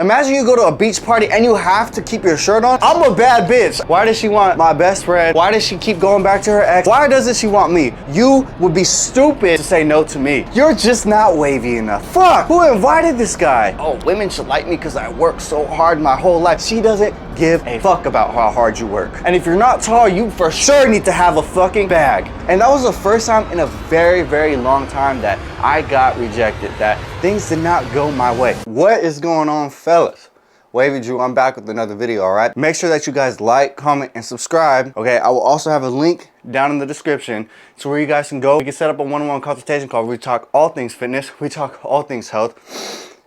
Imagine you go to a beach party and you have to keep your shirt on. I'm a bad bitch. Why does she want my best friend? Why does she keep going back to her ex? Why doesn't she want me? You would be stupid to say no to me. You're just not wavy enough. Fuck, who invited this guy? Oh, women should like me because I work so hard my whole life. She doesn't give a fuck about how hard you work. And if you're not tall, you for sure need to have a fucking bag. And that was the first time in a very, very long time that I got rejected, that things did not go my way. What is going on, fellas? Wavy Drew, I'm back with another video, all right? Make sure that you guys like, comment, and subscribe, okay? I will also have a link down in the description to where you guys can go. We can set up a one-on-one consultation call where we talk all things fitness, we talk all things health.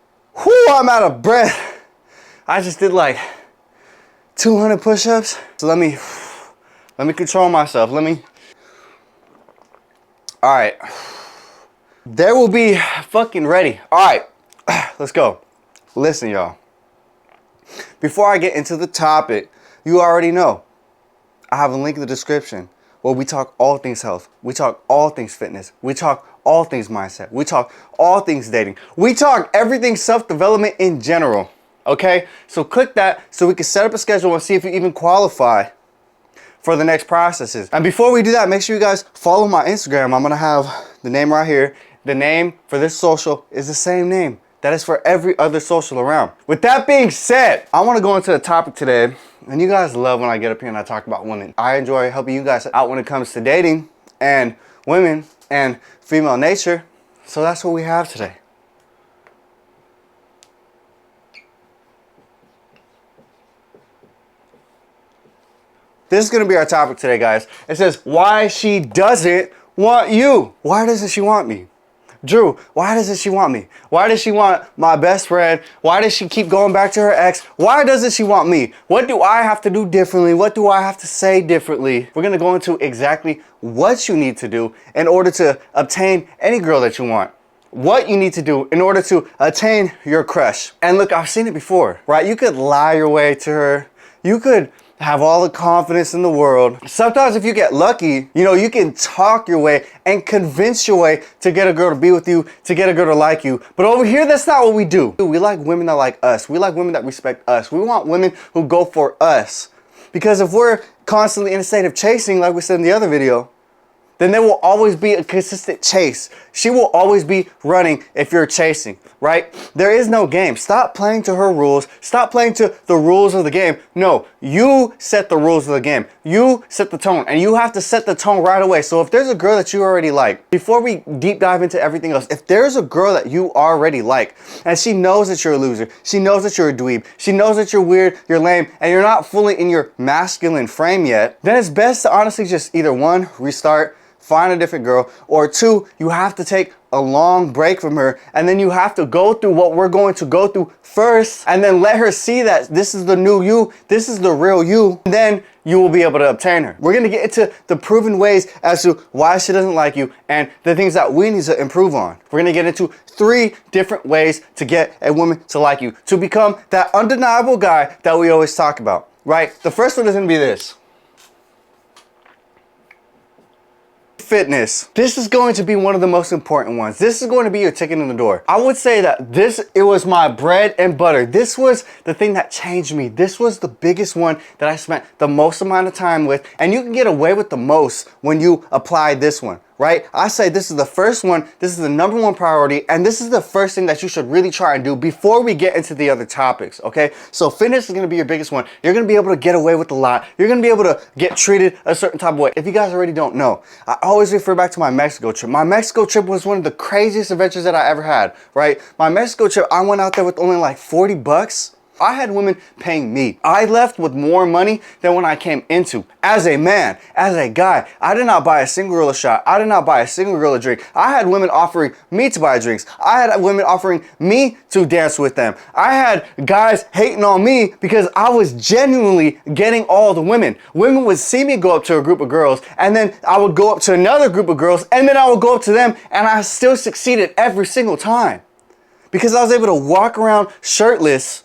Whew, I'm out of breath. I just did like 200 push-ups. So let me control myself. All right. There will be fucking ready. All right, let's go. Listen, y'all. Before I get into the topic, you already know I have a link in the description where we talk all things health. We talk all things fitness. We talk all things mindset. We talk all things dating. We talk everything self-development in general. Okay? So click that so we can set up a schedule and see if you even qualify for the next processes. And before we do that, make sure you guys follow my Instagram. I'm gonna have the name right here. The name for this social is the same name that is for every other social around. With that being said, I want to go into the topic today, and you guys love when I get up here and I talk about women. I enjoy helping you guys out when it comes to dating and women and female nature, so that's what we have today. This is going to be our topic today, guys. It says, why she doesn't want you. Why doesn't she want me? Drew, why doesn't she want me? Why does she want my best friend? Why does she keep going back to her ex? Why doesn't she want me? What do I have to do differently? What do I have to say differently? We're going to go into exactly what you need to do in order to obtain any girl that you want. What you need to do in order to attain your crush. And look, I've seen it before, right? You could lie your way to her. You could have all the confidence in the world. Sometimes if you get lucky, you know, you can talk your way and convince your way to get a girl to be with you, to get a girl to like you. But over here, that's not what we do. We like women that like us. We like women that respect us. We want women who go for us. Because if we're constantly in a state of chasing, like we said in the other video, then there will always be a consistent chase. She will always be running if you're chasing, right? There is no game. Stop playing to her rules. Stop playing to the rules of the game. No, you set the rules of the game. You set the tone, and you have to set the tone right away. So if there's a girl that you already like, before we deep dive into everything else, if there's a girl that you already like, and she knows that you're a loser, she knows that you're a dweeb, she knows that you're weird, you're lame, and you're not fully in your masculine frame yet, then it's best to honestly just either one, restart, find a different girl, or two, you have to take a long break from her, and then you have to go through what we're going to go through first, and then let her see that this is the new you, this is the real you, and then you will be able to obtain her. We're gonna get into the proven ways as to why she doesn't like you and the things that we need to improve on. We're gonna get into 3 different ways to get a woman to like you, to become that undeniable guy that we always talk about, right? The first one is gonna be this. Fitness. This is going to be one of the most important ones. This is going to be your ticket in the door. I would say that it was my bread and butter. This was the thing that changed me. This was the biggest one that I spent the most amount of time with, and you can get away with the most when you apply this one, right? I say this is the first one, this is the #1 priority, and this is the first thing that you should really try and do before we get into the other topics, okay? So fitness is gonna be your biggest one. You're gonna be able to get away with a lot. You're gonna be able to get treated a certain type of way. If you guys already don't know, I always refer back to my Mexico trip. My Mexico trip was one of the craziest adventures that I ever had, right? My Mexico trip, I went out there with only like 40 bucks. I had women paying me. I left with more money than when I came into. As a man, as a guy, I did not buy a single girl a shot. I did not buy a single girl a drink. I had women offering me to buy drinks. I had women offering me to dance with them. I had guys hating on me because I was genuinely getting all the women. Women would see me go up to a group of girls, and then I would go up to another group of girls, and then I would go up to them, and I still succeeded every single time. Because I was able to walk around shirtless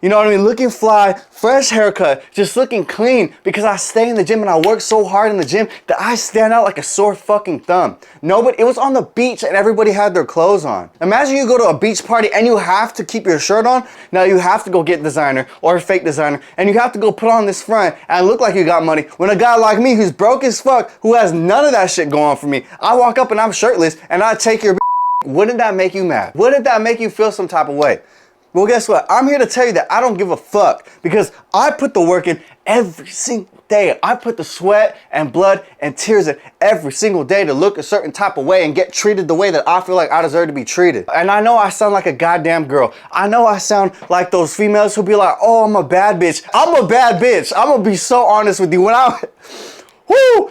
You know what I mean? Looking fly, fresh haircut, just looking clean because I stay in the gym and I work so hard in the gym that I stand out like a sore fucking thumb. Nobody, it was on the beach and everybody had their clothes on. Imagine you go to a beach party and you have to keep your shirt on. Now you have to go get designer or a fake designer and you have to go put on this front and look like you got money. When a guy like me who's broke as fuck, who has none of that shit going on for me, I walk up and I'm shirtless and I take your wouldn't that make you mad? Wouldn't that make you feel some type of way? Well, guess what? I'm here to tell you that I don't give a fuck because I put the work in every single day. I put the sweat and blood and tears in every single day to look a certain type of way and get treated the way that I feel like I deserve to be treated. And I know I sound like a goddamn girl. I know I sound like those females who be like, oh, I'm a bad bitch. I'm a bad bitch. I'm gonna be so honest with you.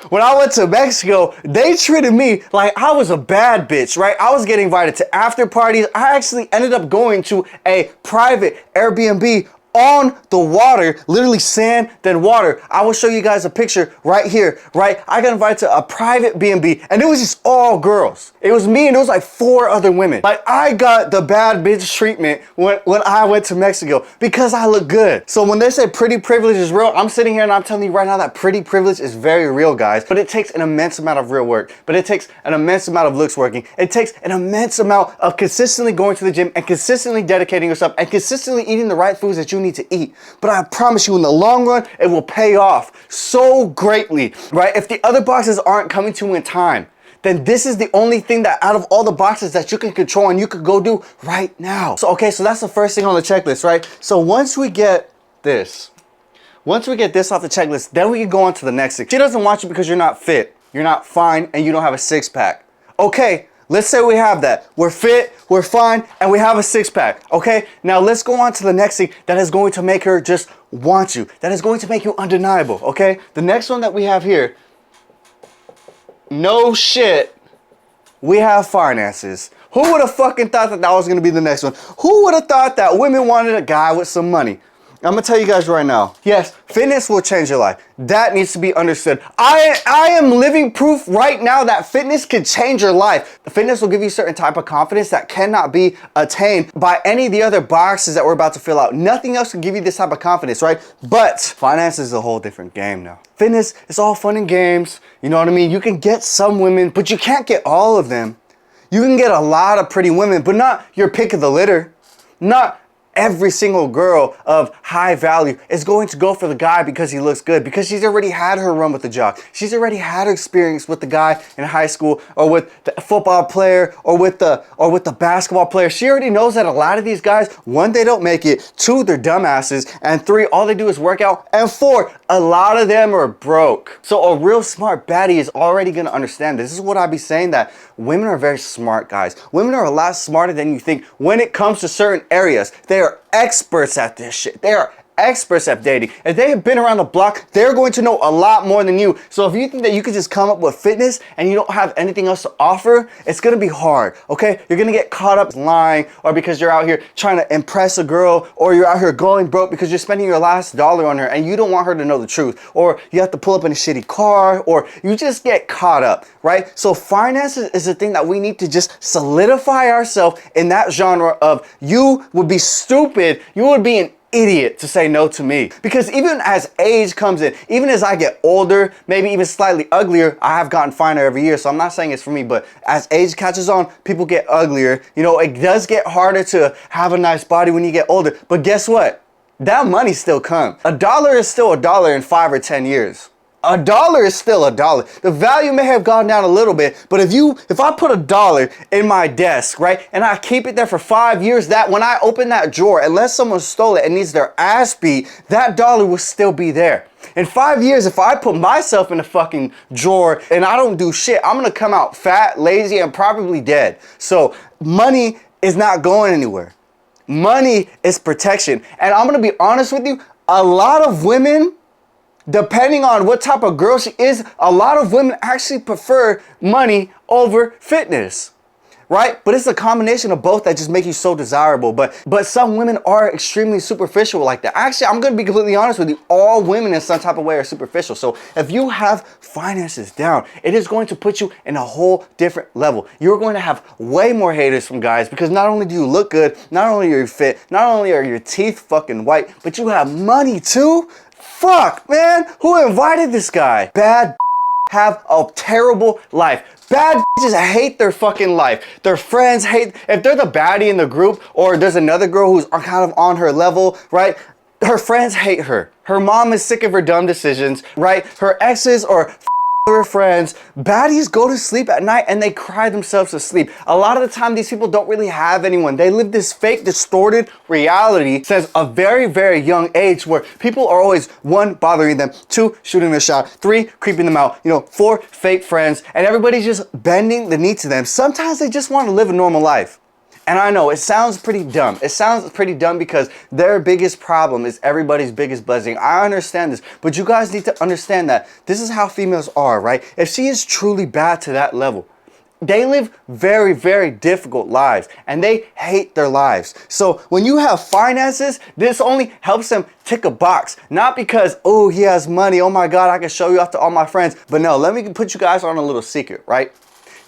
When I went to Mexico, they treated me like I was a bad bitch, right? I was getting invited to after parties. I actually ended up going to a private Airbnb on the water, literally sand, then water. I will show you guys a picture right here, right? I got invited to a private B&B and it was just all girls. It was me and it was like 4 other women. Like I got the bad bitch treatment when I went to Mexico because I look good. So when they say pretty privilege is real, I'm sitting here and I'm telling you right now that pretty privilege is very real, guys. But it takes an immense amount of real work. But it takes an immense amount of looks working. It takes an immense amount of consistently going to the gym and consistently dedicating yourself and consistently eating the right foods that you need to eat. But I promise you in the long run, it will pay off so greatly, right? If the other boxes aren't coming to you in time, then this is the only thing that out of all the boxes that you can control and you could go do right now. So, okay, so that's the first thing on the checklist, right? So once we get this off the checklist, then we can go on to the next thing. She doesn't want you because you're not fit, you're not fine, and you don't have a 6-pack. Okay, let's say we have that. We're fit, we're fine, and we have a 6-pack, okay? Now let's go on to the next thing that is going to make her just want you. That is going to make you undeniable, okay? The next one that we have here, no shit, we have finances. Who would have fucking thought that that was going to be the next one? Who would have thought that women wanted a guy with some money? I'm gonna tell you guys right now. Yes, fitness will change your life. That needs to be understood. I am living proof right now that fitness can change your life. Fitness will give you a certain type of confidence that cannot be attained by any of the other boxes that we're about to fill out. Nothing else can give you this type of confidence, right? But finance is a whole different game now. Fitness is all fun and games. You know what I mean? You can get some women, but you can't get all of them. You can get a lot of pretty women, but not your pick of the litter. Not every single girl of high value is going to go for the guy because he looks good, because she's already had her run with the jock. She's already had her experience with the guy in high school, or with the football player, or with the basketball player. She already knows that a lot of these guys, 1, they don't make it, 2, they're dumbasses, and 3, all they do is work out, and 4, a lot of them are broke. So a real smart baddie is already gonna understand this. This is what I be saying, that women are very smart, guys. Women are a lot smarter than you think when it comes to certain areas. They are experts at this shit. They are experts at dating. If they have been around the block, they're going to know a lot more than you. So if you think that you could just come up with fitness and you don't have anything else to offer, it's gonna be hard, okay? You're gonna get caught up lying, or because you're out here trying to impress a girl, or you're out here going broke because you're spending your last dollar on her and you don't want her to know the truth, or you have to pull up in a shitty car, or you just get caught up, right? So finances is the thing that we need to just solidify ourselves in that genre of, you would be stupid, you would be an idiot to say no to me. Because even as age comes in, even as I get older, maybe even slightly uglier, I have gotten finer every year, so I'm not saying it's for me, but as age catches on, people get uglier. You know, it does get harder to have a nice body when you get older, but guess what? That money still comes. $1 is still $1 in 5 or 10 years. $1 is still $1. The value may have gone down a little bit, but if I put $1 in my desk, right, and I keep it there for 5 years, that when I open that drawer, unless someone stole it and needs their ass beat, that dollar will still be there. In 5 years, if I put myself in a fucking drawer and I don't do shit, I'm gonna come out fat, lazy, and probably dead. So money is not going anywhere. Money is protection. And I'm gonna be honest with you, a lot of women, depending on what type of girl she is, a lot of women actually prefer money over fitness. right? But it's a combination of both that just make you so desirable. But some women are extremely superficial like that. Actually, I'm gonna be completely honest with you. All women in some type of way are superficial. So if you have finances down, it is going to put you in a whole different level. You're going to have way more haters from guys because not only do you look good, not only are you fit, not only are your teeth fucking white, but you have money too? Fuck, man. Who invited this guy? Bad have a terrible life. Bad bitches hate their fucking life. Their friends hate, if they're the baddie in the group or there's another girl who's kind of on her level, right? Her friends hate her. Her mom is sick of her dumb decisions, right? Her exes or her friends. Baddies go to sleep at night and they cry themselves to sleep. A lot of the time, these people don't really have anyone. They live this fake, distorted reality since a very, very young age where people are always, 1, bothering them, 2, shooting a shot, 3, creeping them out, 4, fake friends, and everybody's just bending the knee to them. Sometimes they just want to live a normal life. And I know, it sounds pretty dumb. It sounds pretty dumb because their biggest problem is everybody's biggest blessing. I understand this, but you guys need to understand that this is how females are, right? If she is truly bad to that level, they live very, very difficult lives and they hate their lives. So when you have finances, this only helps them tick a box. Not because, oh, he has money. Oh my God, I can show you off to all my friends. But no, let me put you guys on a little secret, right?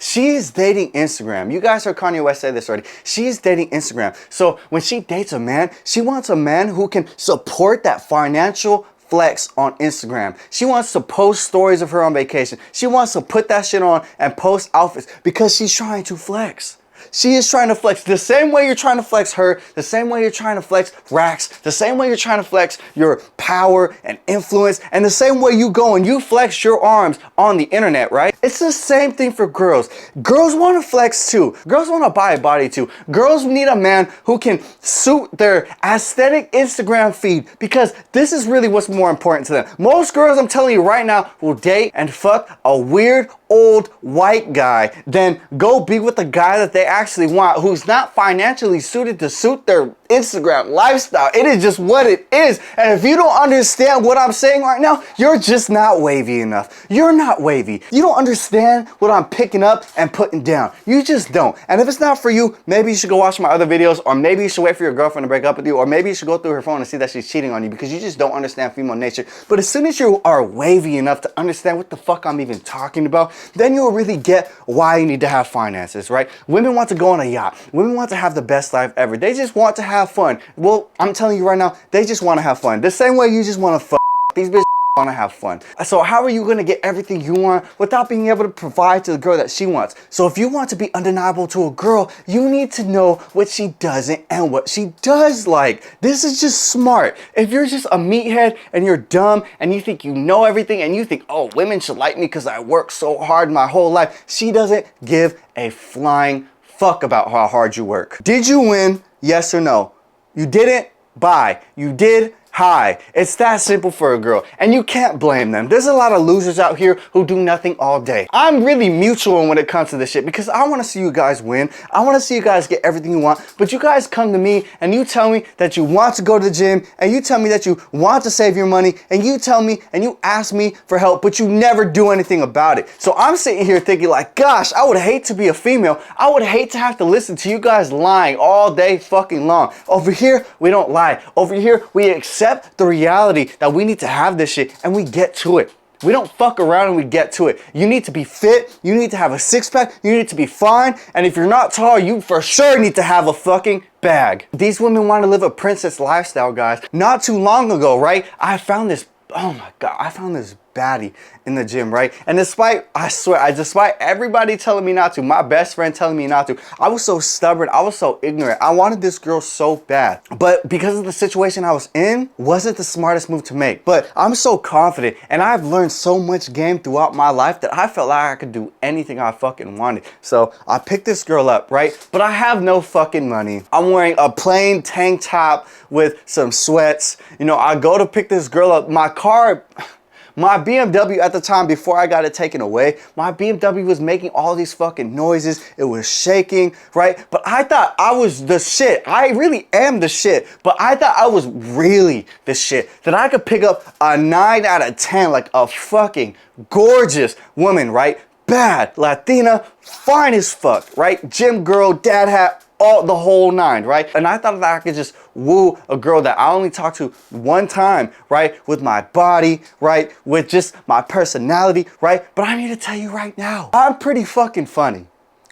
She's dating Instagram. You guys heard Kanye West say this already. She's dating Instagram. So when she dates a man, she wants a man who can support that financial flex on Instagram. She wants to post stories of her on vacation. She wants to put that shit on and post outfits because she's trying to flex. She is trying to flex the same way you're trying to flex her, the same way you're trying to flex racks, the same way you're trying to flex your power and influence, and the same way you go and you flex your arms on the internet, right? It's the same thing for girls. Girls want to flex too. Girls want to buy a body too. Girls need a man who can suit their aesthetic Instagram feed because this is really what's more important to them. Most girls, I'm telling you right now, will date and fuck a weird old white guy than go be with the guy that they actually want, who's not financially suited to suit their Instagram lifestyle. It is just what it is. And if you don't understand what I'm saying right now, you're just not wavy enough. You're not wavy. You don't understand what I'm picking up and putting down. You just don't. And if it's not for you, maybe you should go watch my other videos, or maybe you should wait for your girlfriend to break up with you, or maybe you should go through her phone and see that she's cheating on you because you just don't understand female nature. But as soon as you are wavy enough to understand what the fuck I'm even talking about, then you'll really get why you need to have finances, right? Women want to go on a yacht. Women want to have the best life ever. They just want to have fun. Well, I'm telling you right now, they just want to have fun. The same way you just want to fuck. These bitches want to have fun. So how are you going to get everything you want without being able to provide to the girl that she wants? So if you want to be undeniable to a girl, you need to know what she doesn't and what she does like. This is just smart. If you're just a meathead and you're dumb and you think you know everything and you think, oh, women should like me because I work so hard my whole life, she doesn't give a flying fuck about how hard you work. Did you win? Yes or no? You didn't? Bye. You did? Hi. It's that simple for a girl, and you can't blame them. There's a lot of losers out here who do nothing all day. I'm really mutual when it comes to this shit because I want to see you guys win. I want to see you guys get everything you want, but you guys come to me and you tell me that you want to go to the gym, and you tell me that you want to save your money, and you tell me and you ask me for help, but you never do anything about it. So I'm sitting here thinking like, gosh, I would hate to be a female. I would hate to have to listen to you guys lying all day fucking long. Over here, we don't lie. Over here, we accept the reality that we need to have this shit and we get to it. We don't fuck around and we get to it. You need to be fit. You need to have a six-pack. You need to be fine. And if you're not tall, you for sure need to have a fucking bag. These women want to live a princess lifestyle, guys. Not too long ago, right? I found this, oh my God, I found this baddie in the gym, right? And despite everybody telling me not to, my best friend telling me not to, I was so stubborn, I was so ignorant. I wanted this girl so bad. But because of the situation I was in, wasn't the smartest move to make. But I'm so confident and I've learned so much game throughout my life that I felt like I could do anything I fucking wanted. So I picked this girl up, right? But I have no fucking money. I'm wearing a plain tank top with some sweats. You know, I go to pick this girl up. My BMW at the time, before I got it taken away, my BMW was making all these fucking noises. It was shaking, right? But I thought I was the shit. I really am the shit. But I thought I was really the shit. That I could pick up a 9 out of 10, like a fucking gorgeous woman, right? bad, Latina, fine as fuck, right? Gym girl, dad hat, all the whole nine, right? And I thought that I could just woo a girl that I only talked to one time, right? With my body, right? With just my personality, right? But I'm here to tell you right now, I'm pretty fucking funny.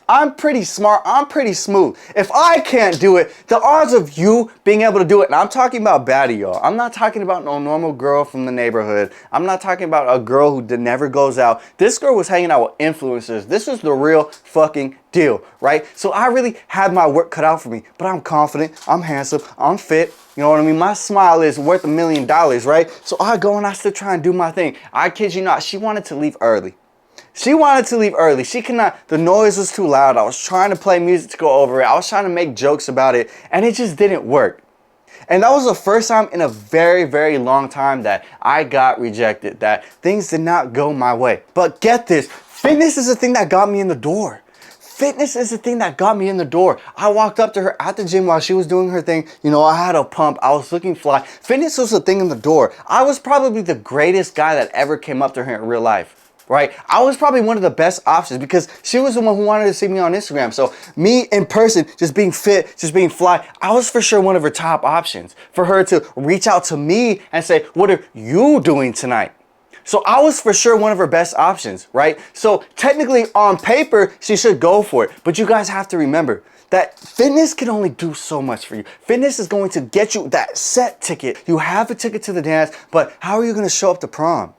I'm pretty smart, I'm pretty smooth. If I can't do it, the odds of you being able to do it, and I'm talking about baddie, y'all. I'm not talking about no normal girl from the neighborhood. I'm not talking about a girl who never goes out. This girl was hanging out with influencers. This is the real fucking deal, right? So I really had my work cut out for me, but I'm confident, I'm handsome, I'm fit. You know what I mean? My smile is worth $1 million, right? So I go and I still try and do my thing. I kid you not, she wanted to leave early. She wanted to leave early. She could not, the noise was too loud. I was trying to play music to go over it. I was trying to make jokes about it, and it just didn't work. And that was the first time in a very, very long time that I got rejected, that things did not go my way. But get this, fitness is the thing that got me in the door. Fitness is the thing that got me in the door. I walked up to her at the gym while she was doing her thing. You know, I had a pump. I was looking fly. Fitness was the thing in the door. I was probably the greatest guy that ever came up to her in real life. Right? I was probably one of the best options because she was the one who wanted to see me on Instagram. So me in person, just being fit, just being fly, I was for sure one of her top options. For her to reach out to me and say, what are you doing tonight? So I was for sure one of her best options, right? So technically on paper, she should go for it. But you guys have to remember that fitness can only do so much for you. Fitness is going to get you that set ticket. You have a ticket to the dance, but how are you going to show up to prom?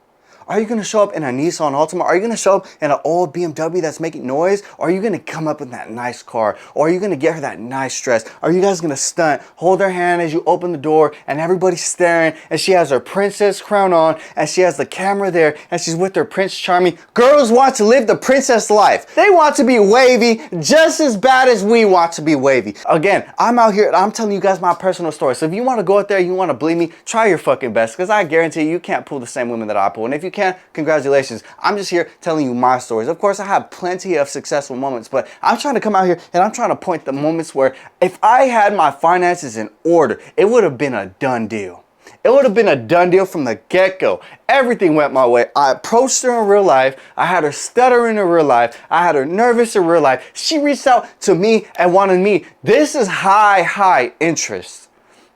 Are you going to show up in a Nissan Altima? Are you going to show up in an old BMW that's making noise? Or are you going to come up in that nice car? Or are you going to get her that nice dress? Are you guys going to stunt, hold her hand as you open the door and everybody's staring and she has her princess crown on and she has the camera there and she's with her Prince Charming? Girls want to live the princess life. They want to be wavy just as bad as we want to be wavy. Again, I'm out here and I'm telling you guys my personal story. So if you want to go out there, you want to believe me, try your fucking best because I guarantee you can't pull the same women that I pull. And if you can, congratulations. I'm just here telling you my stories. Of course, I have plenty of successful moments, but I'm trying to come out here and I'm trying to point the moments where if I had my finances in order, it would have been a done deal. It would have been a done deal from the get-go. Everything went my way. I approached her in real life. I had her stuttering in real life. I had her nervous in real life. She reached out to me and wanted me. This is high interest.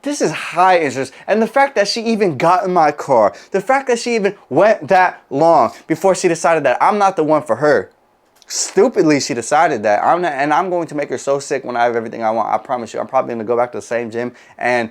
This is high interest. And the fact that she even got in my car, the fact that she even went that long before she decided that I'm not the one for her. Stupidly, she decided that. I'm going to make her so sick when I have everything I want. I promise you. I'm probably going to go back to the same gym and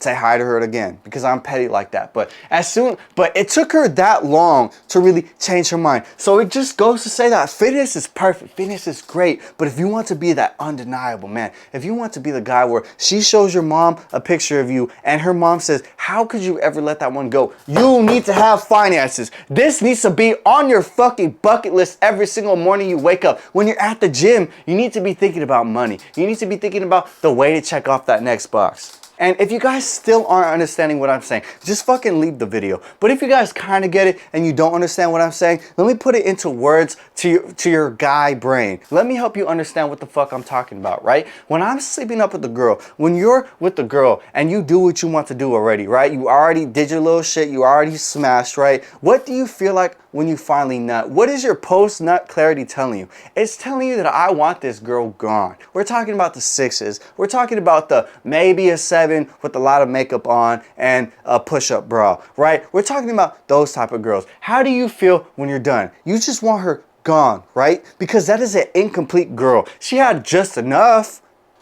say hi to her again because I'm petty like that. But it took her that long to really change her mind. So it just goes to say that fitness is perfect. Fitness is great. But if you want to be that undeniable man, if you want to be the guy where she shows your mom a picture of you and her mom says, how could you ever let that one go? You need to have finances. This needs to be on your fucking bucket list every single morning you wake up. When you're at the gym, you need to be thinking about money. You need to be thinking about the way to check off that next box. And if you guys still aren't understanding what I'm saying, just fucking leave the video. But if you guys kind of get it and you don't understand what I'm saying, let me put it into words to your guy brain. Let me help you understand what the fuck I'm talking about, right? When I'm sleeping up with the girl, when you're with the girl and you do what you want to do already, right? You already did your little shit, you already smashed, right? What do you feel like when you finally nut? What is your post-nut clarity telling you? It's telling you that I want this girl gone. We're talking about the 6s. We're talking about the maybe a 7 with a lot of makeup on and a push-up bra, right? We're talking about those type of girls. How do you feel when you're done? You just want her gone, right? Because that is an incomplete girl. She had just enough.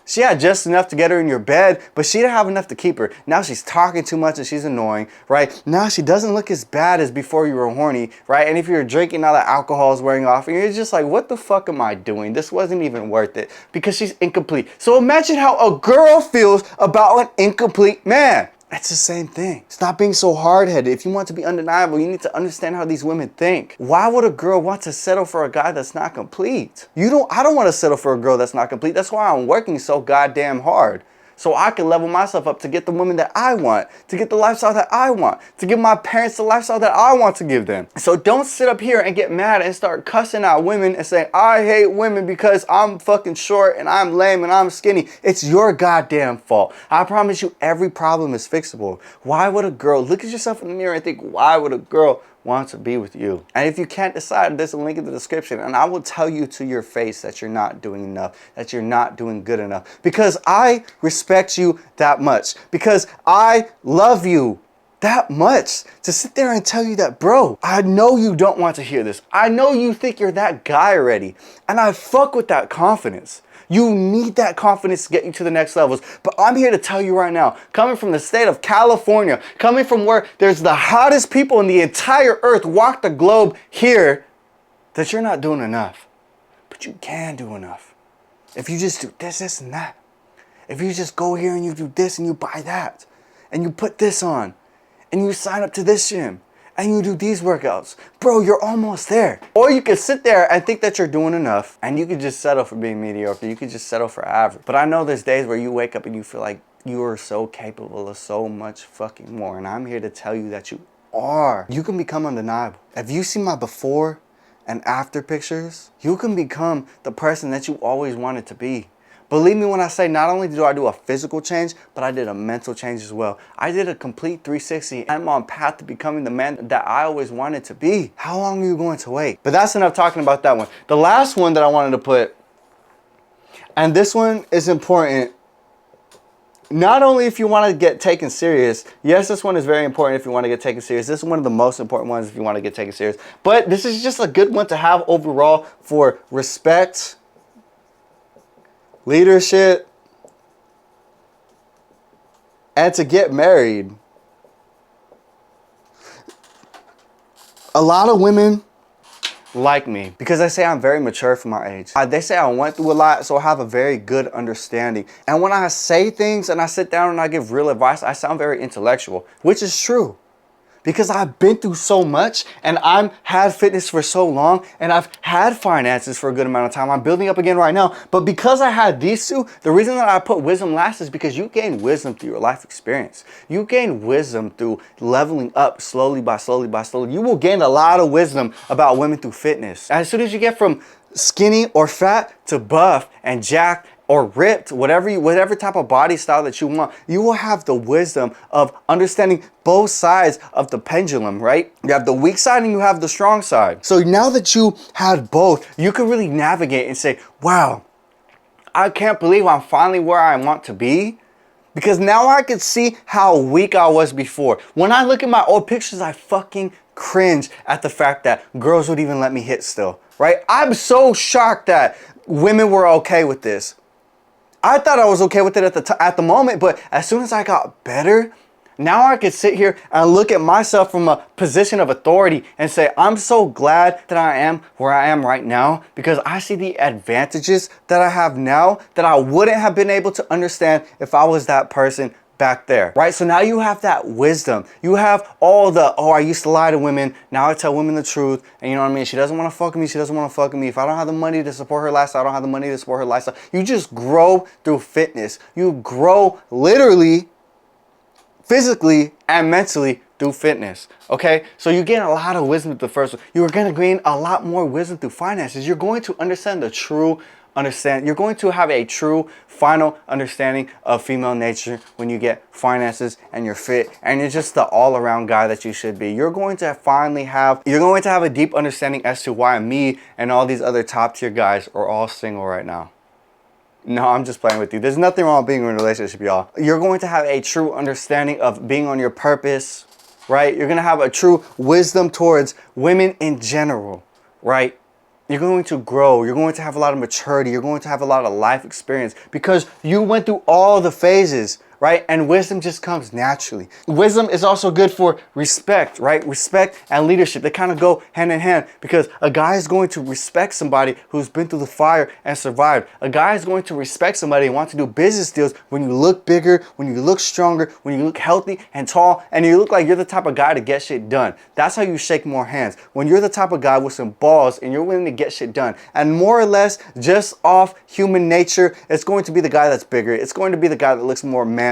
She had just enough to get her in your bed, but she didn't have enough to keep her. Now she's talking too much and she's annoying, right? Now she doesn't look as bad as before you were horny, right? And if you're drinking, now the alcohol is wearing off and you're just like, what the fuck am I doing? This wasn't even worth it because she's incomplete. So imagine how a girl feels about an incomplete man. It's the same thing. Stop being so hard-headed. If you want to be undeniable, you need to understand how these women think. Why would a girl want to settle for a guy that's not complete? I don't want to settle for a girl that's not complete. That's why I'm working so goddamn hard. So I can level myself up to get the woman that I want, to get the lifestyle that I want, to give my parents the lifestyle that I want to give them. So don't sit up here and get mad and start cussing out women and say, I hate women because I'm fucking short and I'm lame and I'm skinny. It's your goddamn fault. I promise you every problem is fixable. Why would a girl, look at yourself in the mirror and think, why would a girl want to be with you. And if you can't decide, there's a link in the description, and I will tell you to your face that you're not doing enough, that you're not doing good enough, because I respect you that much, because I love you that much to sit there and tell you that, bro, I know you don't want to hear this. I know you think you're that guy already, and I fuck with that confidence. You need that confidence to get you to the next levels. But I'm here to tell you right now, coming from the state of California, coming from where there's the hottest people in the entire earth walk the globe here, that you're not doing enough. But you can do enough. If you just do this, and that. If you just go here and you do this and you buy that, and you put this on, and you sign up to this gym, and you do these workouts, bro, you're almost there. Or you could sit there and think that you're doing enough, and you could just settle for being mediocre. You could just settle for average. But I know there's days where you wake up and you feel like you are so capable of so much fucking more. And I'm here to tell you that you are. You can become undeniable. If you see my before and after pictures, you can become the person that you always wanted to be. Believe me when I say, not only do I do a physical change, but I did a mental change as well. I did a complete 360. I'm on path to becoming the man that I always wanted to be. How long are you going to wait? But that's enough talking about that one. The last one that I wanted to put, and this one is important, not only if you want to get taken serious. Yes, this one is very important if you want to get taken serious. This is one of the most important ones if you want to get taken serious. But this is just a good one to have overall for respect, leadership, and to get married. A lot of women like me because they say I'm very mature for my age. They say I went through a lot, so I have a very good understanding. And when I say things and I sit down and I give real advice, I sound very intellectual, which is true. Because I've been through so much, and I've had fitness for so long, and I've had finances for a good amount of time. I'm building up again right now. But because I had these two, the reason that I put wisdom last is because you gain wisdom through your life experience. You gain wisdom through leveling up slowly by slowly by slowly. You will gain a lot of wisdom about women through fitness. As soon as you get from skinny or fat to buff and jacked or ripped, whatever type of body style that you want, you will have the wisdom of understanding both sides of the pendulum, right? You have the weak side and you have the strong side. So now that you had both, you can really navigate and say, wow, I can't believe I'm finally where I want to be. Because now I can see how weak I was before. When I look at my old pictures, I fucking cringe at the fact that girls would even let me hit still, right? I'm so shocked that women were okay with this. I thought I was okay with it at the moment, but as soon as I got better, now I could sit here and look at myself from a position of authority and say, I'm so glad that I am where I am right now, because I see the advantages that I have now that I wouldn't have been able to understand if I was that person back there, right? So now you have that wisdom. You have all the, oh, I used to lie to women. Now I tell women the truth. And you know what I mean? She doesn't want to fuck with me. She doesn't want to fuck with me. If I don't have the money to support her lifestyle, I don't have the money to support her lifestyle. You just grow through fitness. You grow literally, physically, and mentally through fitness. Okay? So you gain a lot of wisdom through the first one. You're going to gain a lot more wisdom through finances. You're going to understand the true you're going to have a true final understanding of female nature when you get finances and you're fit and you're just the all-around guy that you should be. You're going to have a deep understanding as to why me and all these other top tier guys are all single right now. No, I'm just playing with you. There's nothing wrong with being in a relationship, y'all. You're going to have a true understanding of being on your purpose, right? You're going to have a true wisdom towards women in general, right? You're going to grow. You're going to have a lot of maturity. You're going to have a lot of life experience because you went through all the phases, right? And wisdom just comes naturally. Wisdom is also good for respect, right? Respect and leadership, they kind of go hand in hand because a guy is going to respect somebody who's been through the fire and survived. A guy is going to respect somebody and want to do business deals when you look bigger, when you look stronger, when you look healthy and tall, and you look like you're the type of guy to get shit done. That's how you shake more hands. When you're the type of guy with some balls and you're willing to get shit done. And more or less, just off human nature, it's going to be the guy that's bigger. It's going to be the guy that looks more manly,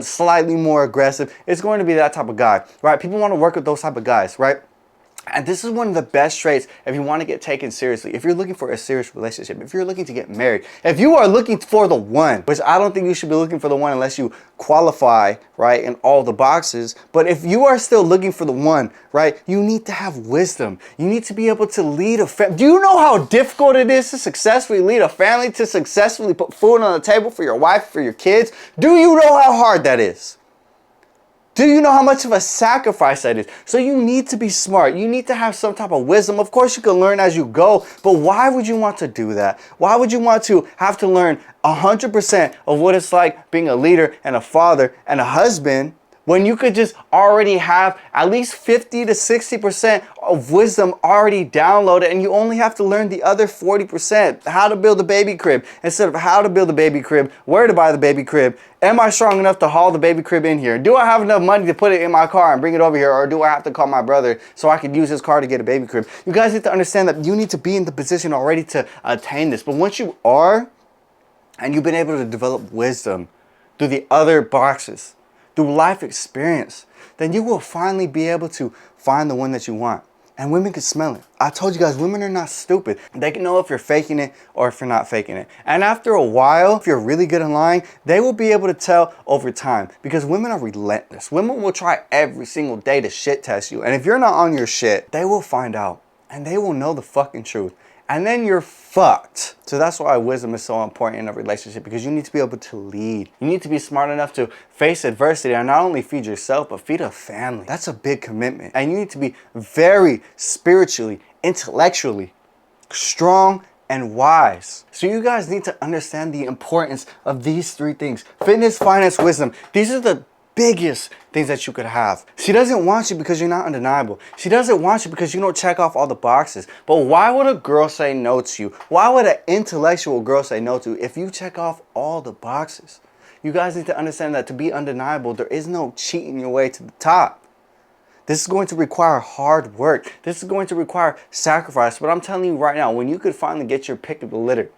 slightly more aggressive. It's going to be that type of guy, right? People want to work with those type of guys, right? And this is one of the best traits if you want to get taken seriously, if you're looking for a serious relationship, if you're looking to get married, if you are looking for the one, which I don't think you should be looking for the one unless you qualify, right, in all the boxes. But if you are still looking for the one, right, you need to have wisdom. You need to be able to lead a family. Do you know how difficult it is to successfully lead a family, to successfully put food on the table for your wife, for your kids? Do you know how hard that is? Do you know how much of a sacrifice that is? So you need to be smart. You need to have some type of wisdom. Of course, you can learn as you go, but why would you want to do that? Why would you want to have to learn 100% of what it's like being a leader and a father and a husband when you could just already have at least 50 to 60% of wisdom already downloaded, and you only have to learn the other 40%, how to build a baby crib instead of how to build a baby crib, where to buy the baby crib, am I strong enough to haul the baby crib in here, do I have enough money to put it in my car and bring it over here, or do I have to call my brother so I can use his car to get a baby crib? You guys need to understand that you need to be in the position already to attain this. But once you are, and you've been able to develop wisdom through the other boxes, through life experience, then you will finally be able to find the one that you want. And women can smell it. I told you guys, women are not stupid. They can know if you're faking it or if you're not faking it. And after a while, if you're really good in lying, they will be able to tell over time, because women are relentless. Women will try every single day to shit test you. And if you're not on your shit, they will find out and they will know the fucking truth. And then you're fucked. So that's why wisdom is so important in a relationship, because you need to be able to lead. You need to be smart enough to face adversity and not only feed yourself, but feed a family. That's a big commitment. And you need to be very spiritually, intellectually strong and wise. So you guys need to understand the importance of these three things: fitness, finance, wisdom. These are the biggest things that you could have. She doesn't want you because you're not undeniable. She doesn't want you because you don't check off all the boxes. But why would a girl say no to you? Why would an intellectual girl say no to you if you check off all the boxes? You guys need to understand that to be undeniable, there is no cheating your way to the top. This is going to require hard work. This is going to require sacrifice. But I'm telling you right now, when you could finally get your pick of the litter,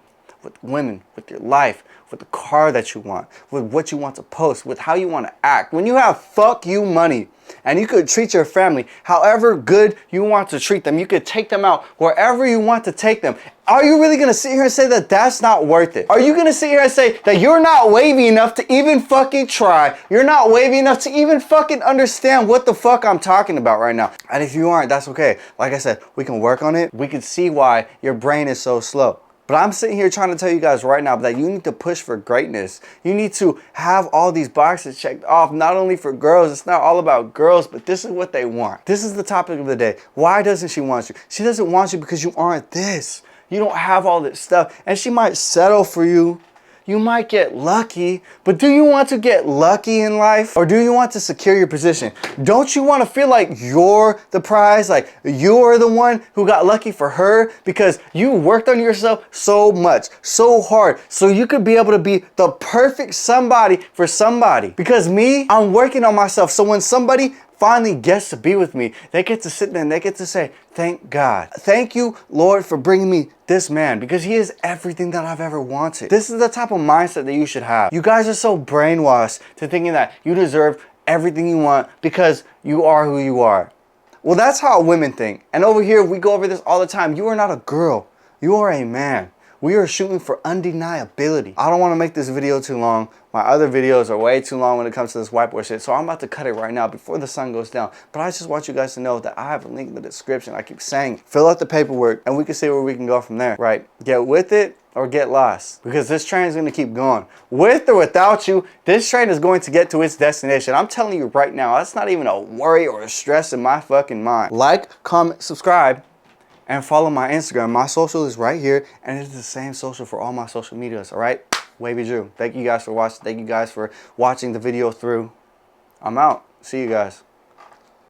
with women, with your life, with the car that you want, with what you want to post, with how you want to act. When you have fuck you money and you could treat your family however good you want to treat them, you could take them out wherever you want to take them. Are you really going to sit here and say that that's not worth it? Are you going to sit here and say that you're not wavy enough to even fucking try? You're not wavy enough to even fucking understand what the fuck I'm talking about right now? And if you aren't, that's okay. Like I said, we can work on it. We can see why your brain is so slow. But I'm sitting here trying to tell you guys right now that you need to push for greatness. You need to have all these boxes checked off, not only for girls. It's not all about girls, but this is what they want. This is the topic of the day. Why doesn't she want you? She doesn't want you because you aren't this. You don't have all this stuff. And she might settle for you. You might get lucky, but do you want to get lucky in life, or do you want to secure your position? Don't you want to feel like you're the prize, like you're the one who got lucky for her because you worked on yourself so much, so hard, so you could be able to be the perfect somebody for somebody? Because me, I'm working on myself, so when somebody finally gets to be with me, they get to sit there and they get to say, thank God. Thank you, Lord, for bringing me this man, because he is everything that I've ever wanted. This is the type of mindset that you should have. You guys are so brainwashed to thinking that you deserve everything you want because you are who you are. Well, that's how women think. And over here, we go over this all the time. You are not a girl. You are a man. We are shooting for undeniability. I don't want to make this video too long. My other videos are way too long when it comes to this whiteboard shit, so I'm about to cut it right now before the sun goes down. But I just want you guys to know that I have a link in the description. I keep saying, fill out the paperwork and we can see where we can go from there, right? Get with it or get lost, because this train is going to keep going. With or without you, this train is going to get to its destination. I'm telling you right now, that's not even a worry or a stress in my fucking mind. Like, comment, subscribe, and follow my Instagram. My social is right here, and it's the same social for all my social medias, all right? Madredrew. Thank you guys for watching. Thank you guys for watching the video through. I'm out. See you guys.